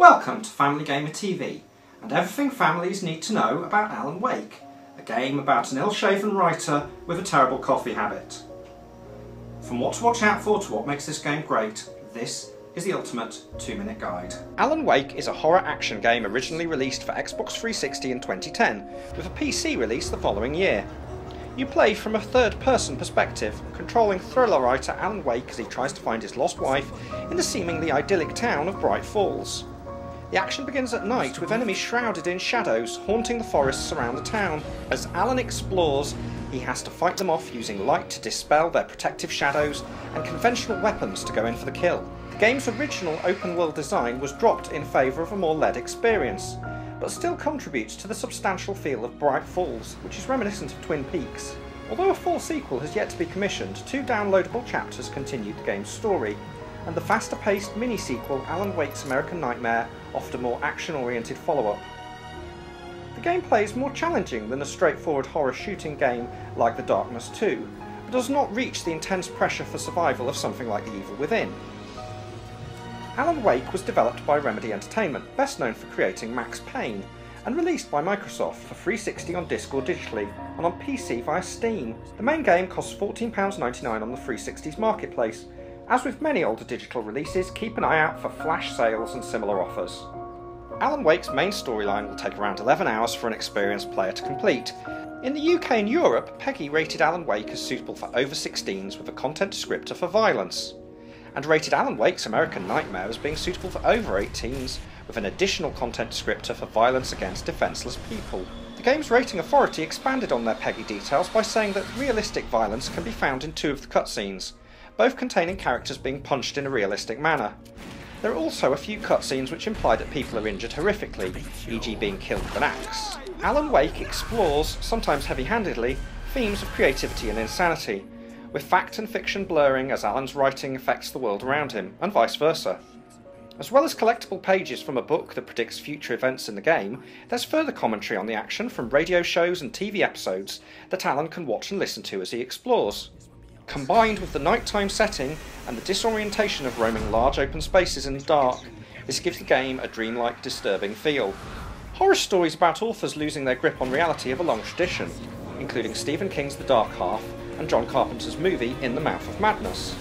Welcome to Family Gamer TV and everything families need to know about Alan Wake, a game about an ill-shaven writer with a terrible coffee habit. From what to watch out for to what makes this game great, this is the ultimate 2-minute guide. Alan Wake is a horror action game originally released for Xbox 360 in 2010, with a PC release the following year. You play from a third-person perspective, controlling thriller writer Alan Wake as he tries to find his lost wife in the seemingly idyllic town of Bright Falls. The action begins at night with enemies shrouded in shadows haunting the forests around the town. As Alan explores, he has to fight them off using light to dispel their protective shadows and conventional weapons to go in for the kill. The game's original open-world design was dropped in favour of a more LED experience, but still contributes to the substantial feel of Bright Falls, which is reminiscent of Twin Peaks. Although a full sequel has yet to be commissioned, 2 downloadable chapters continue the game's story, and the faster-paced mini-sequel Alan Wake's American Nightmare offered a more action-oriented follow-up. The gameplay is more challenging than a straightforward horror shooting game like The Darkness 2, but does not reach the intense pressure for survival of something like The Evil Within. Alan Wake was developed by Remedy Entertainment, best known for creating Max Payne, and released by Microsoft for 360 on disc or digitally, and on PC via Steam. The main game costs £14.99 on the 360's marketplace. As with many older digital releases, keep an eye out for flash sales and similar offers. Alan Wake's main storyline will take around 11 hours for an experienced player to complete. In the UK and Europe, PEGI rated Alan Wake as suitable for over 16s with a content descriptor for violence, and rated Alan Wake's American Nightmare as being suitable for over 18s with an additional content descriptor for violence against defenceless people. The game's rating authority expanded on their PEGI details by saying that realistic violence can be found in 2 of the cutscenes, both containing characters being punched in a realistic manner. There are also a few cutscenes which imply that people are injured horrifically, e.g. being killed with an axe. Alan Wake explores, sometimes heavy-handedly, themes of creativity and insanity, with fact and fiction blurring as Alan's writing affects the world around him, and vice versa. As well as collectible pages from a book that predicts future events in the game, there's further commentary on the action from radio shows and TV episodes that Alan can watch and listen to as he explores. Combined with the nighttime setting and the disorientation of roaming large open spaces in the dark, this gives the game a dreamlike, disturbing feel. Horror stories about authors losing their grip on reality have a long tradition, including Stephen King's The Dark Half and John Carpenter's movie In the Mouth of Madness.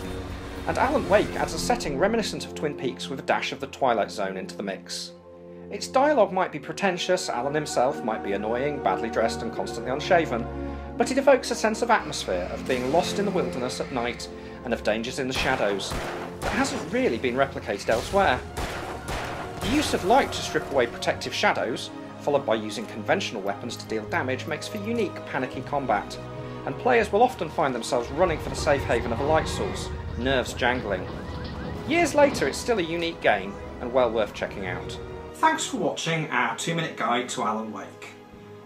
And Alan Wake adds a setting reminiscent of Twin Peaks with a dash of the Twilight Zone into the mix. Its dialogue might be pretentious, Alan himself might be annoying, badly dressed and constantly unshaven, but it evokes a sense of atmosphere, of being lost in the wilderness at night and of dangers in the shadows that hasn't really been replicated elsewhere. The use of light to strip away protective shadows, followed by using conventional weapons to deal damage, makes for unique, panicky combat, and players will often find themselves running for the safe haven of a light source, nerves jangling. Years later, it's still a unique game and well worth checking out. Thanks for watching our 2-minute guide to Alan Wake.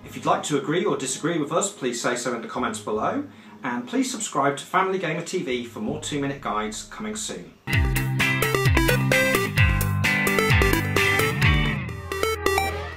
If you'd like to agree or disagree with us, please say so in the comments below, and please subscribe to Family Gamer TV for more 2-minute guides coming soon.